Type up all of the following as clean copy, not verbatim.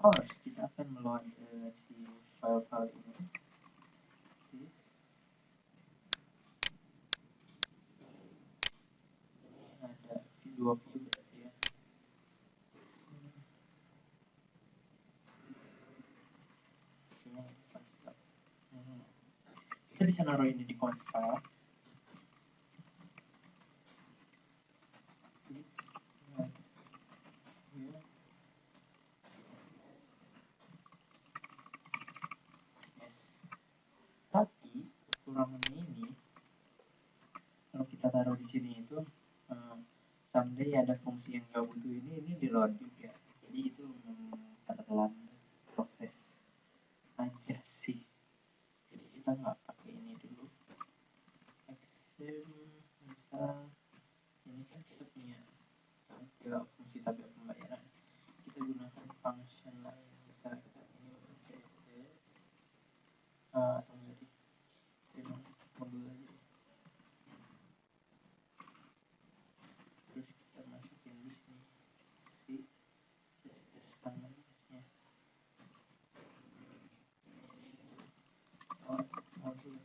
course kita akan meload si file ini. Ada dua view berarti ya. Kita bisa naruh ini di konsol. Tapi kekurangannya ini, kalau kita taruh di sini itu, someday ada fungsi yang nggak butuh ini di load juga. Jadi itu memperlambat proses aja sih. Jadi kita nggak pakai ini dulu. Misal ini kan kita punya fungsi tabel pembayaran. Kita gunakan function lain. Misal kita ini atau enggak di modul aja. Terus kita masukin di sini si standarnya. Modul.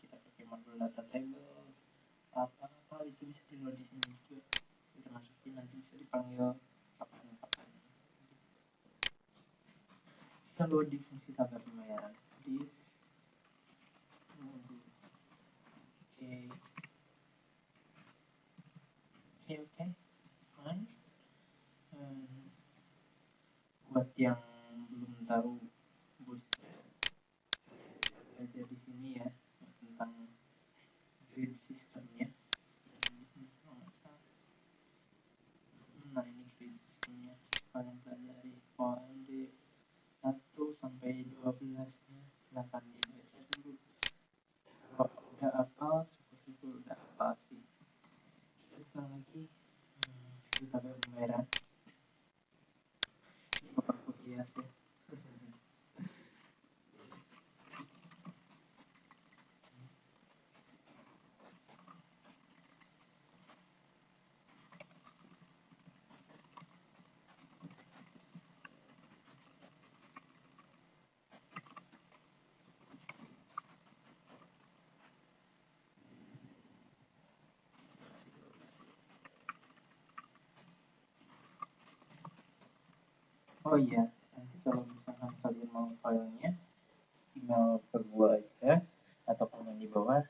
Kita pakai modul data table. Apa itu bisa di load di sini juga. Kita masukin, nanti bisa dipanggil kapan-kapan. Kita load di fungsi tabel pembayaran. This modul. Oke. Fine. Buat yang belum tahu, belajar di sini ya tentang grid sistemnya. Nah, ini grid sistemnya. Kalian pelajari OLD 1 sampai 12-nya. Silahkan dibaca dulu. Kalau udah hafal, syukur udah hafal sih. Kita lagi kita pembayaran. Ini bakal kuliah sih. Oh iya, nanti kalau misalkan kalian mau filenya, email ke gua aja, atau komen di bawah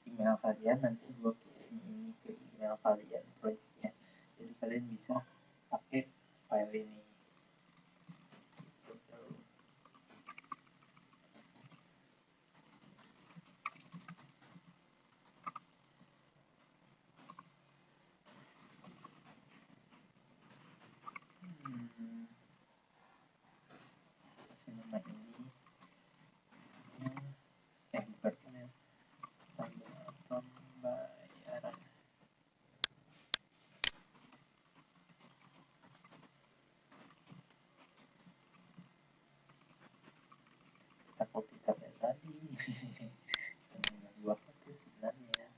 email kalian, nanti gua kirim ini ke email kalian proyeknya. Jadi kalian bisa pakai file ini. Nama ini bukan tabel pembayaran. Kita copy tabel tadi. Gua pakai sebenarnya.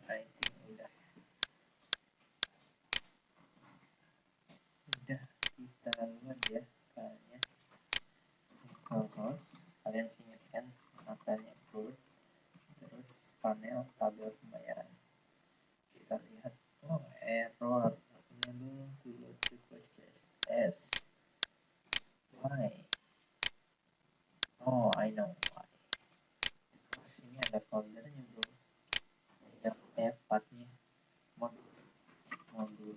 I think udah kita lihat ya filenya. Terus kalian ingatkan filenya upload, terus panel tabel pembayaran. Kita lihat, error unable to load the purchase. Why? I know why. Terus ini ada foldernya bro, yang F4-nya modul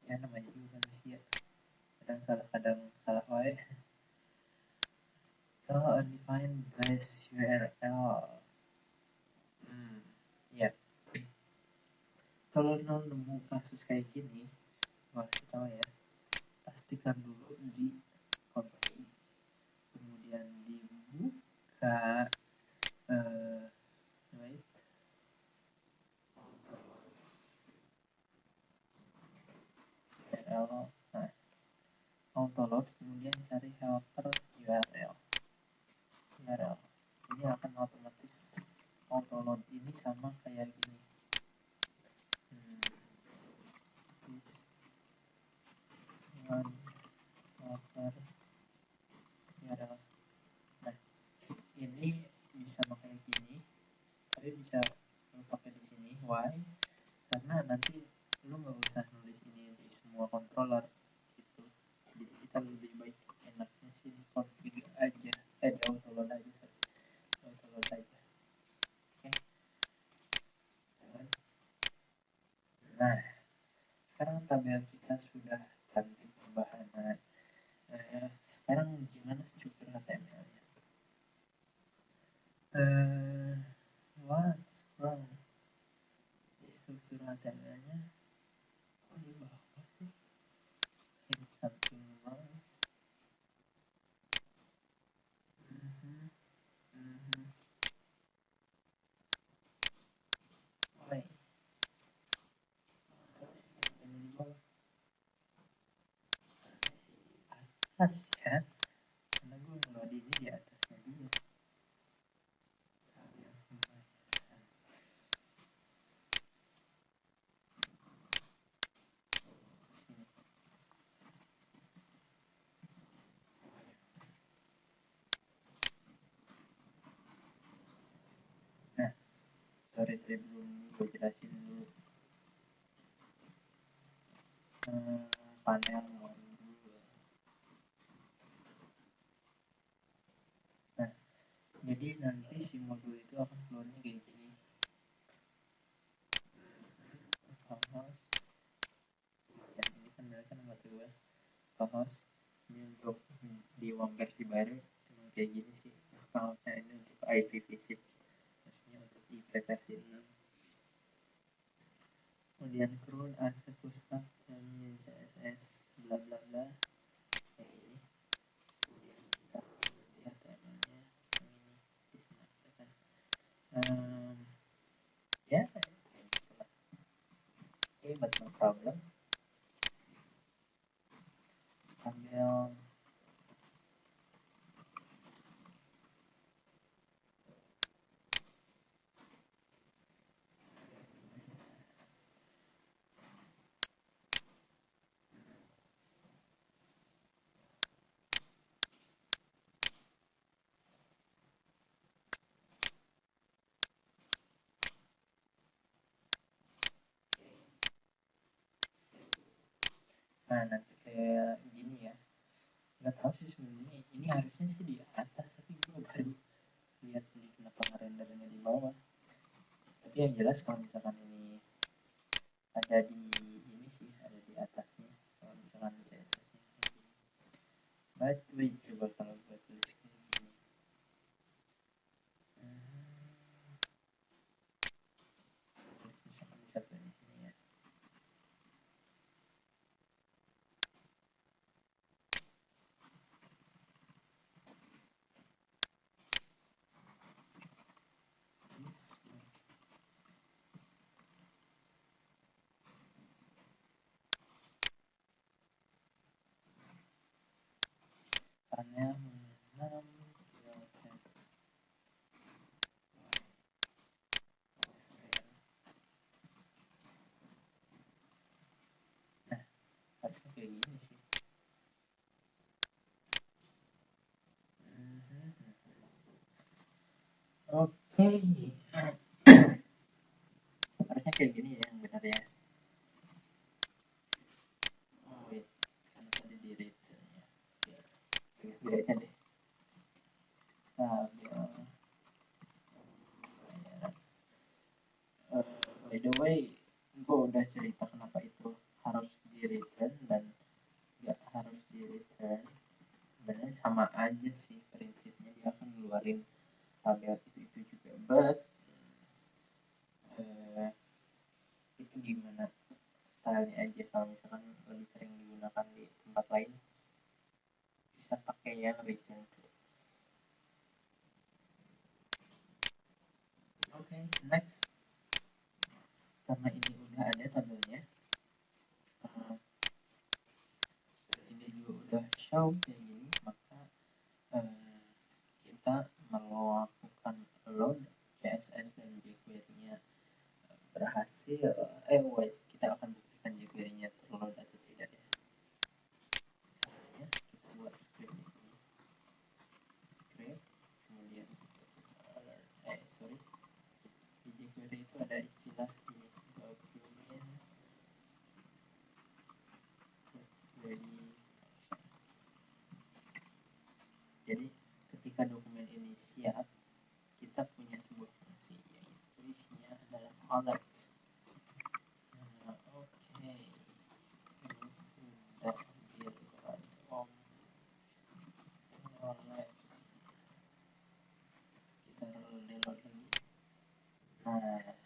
ya, namanya juga manusia, kadang salah wae. Undefined base URL. Ya, kalau nemu kasus kayak gini, kasih tahu ya, pastikan dulu di config, kemudian dibuka ini sama kayak gini. This one over ini adalah, nah ini bisa pakai gini, tapi bisa lu pakai di sini. Why? Karena nanti lu nggak usah nulis ini di semua controller gitu, jadi kita lebih baik enaknya sini config aja, autoload aja, autoload aja. Oke. Nah sekarang tabel kita sudah ganti perubahan. Sekarang gimana struktur HTML-nya? What's wrong? Struktur HTML-nya kok di bawah sih? It's something wrong. Why? Atas ya, karena gue ngeload ini di atasnya dulu. Nah, sorry tadi belum gue jelasin dulu. Panel modul. Nah, jadi nanti si modul itu akan keluarnya kayak gini. Host, dan ini kan mereka nama gue. Host ini untuk di uang versi baru cuma kayak gini sih. Hostnya ini untuk IPv6, maksudnya untuk IP versi 6. Kemudian cron asset pusat CSS bla bla bla kayak ini. Kemudian kita lihat HTML-nya yang ini disenangkan. Ya okay, but no problem. Ambil nah nanti kayak gini ya, nggak tahu sih sebenarnya ini harusnya sih di atas, tapi gue baru lihat nih kenapa ngerendernya di bawah. Tapi yang jelas kalau misalkan ini ada di ini sih, ada di atasnya kalau misalkan CSS nya kayak gini. But wait, coba kalau gue tulis kayak gini. Terus misalkan satu di sini ya. Panel 6 nah harusnya kayak gini sih. Oke. Harusnya kayak gini ya yang benar ya. Oh wait, karena tadi di return ya. Biasa deh. By the way, gue udah cerita kenapa itu harus di return dan gak harus di return. Sebenarnya sama aja sih prinsipnya, dia akan ngeluarin tabel itu juga, but itu gimana stylenya aja. Kalau misalkan lebih sering digunakan di tempat lain bisa pakai yang return. Oke, next. Karena ini udah ada tabelnya, ini juga udah show kayak gini, maka kita melakukan load CSS dan jQuery-nya hasil kita akan buktikan jQuery-nya terload atau tidak ya. Caranya kita buat script di sini. Script, kemudian di jQuery itu ada istilah ini document ready. Jadi ketika dokumen ini siap, kita punya sebuah fungsi yaitu isinya adalah color. Oke, ini sudah dilakukan om. Kita reload lagi. Nah,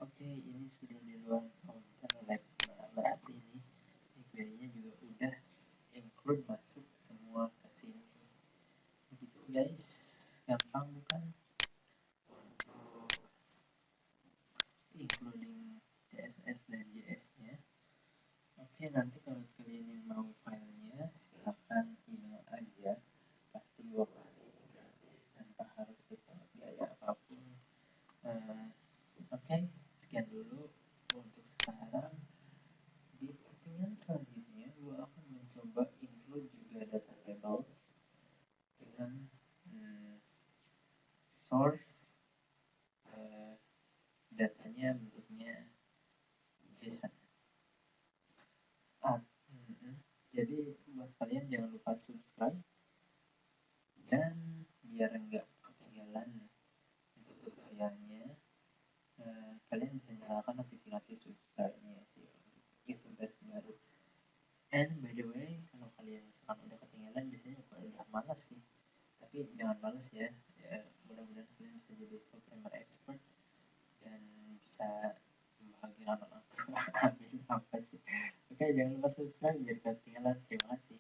oke, ini sudah di luar counter lab. Nah, berarti ini jQuery-nya juga udah include masuk semua ke sini. Begitu guys, gampang bukan? Untuk including CSS dan JS-nya. Oke, nanti kalau kalian mau filenya silahkan email aja, pasti gua kasih gratis tanpa harus dipungut biaya apapun. Oke, sekian dulu untuk sekarang. Di postingan selanjutnya gua akan mencoba include juga data table dengan source datanya bentuknya JSON. Jadi buat kalian jangan lupa subscribe, dan biar nggak ketinggalan untuk tutorialnya, kalian bisa nyalakan notifikasi subscribe-nya sih untuk YouTuber baru. And by the way, kalau kalian misalkan udah ketinggalan, biasanya udah malas sih, tapi jangan malas ya, mudah-mudahan kalian bisa jadi programmer expert dan bisa membahagiakan orang tua. Amin. Apa sih? Oke, jangan lupa subscribe biar gak ketinggalan. Terima kasih.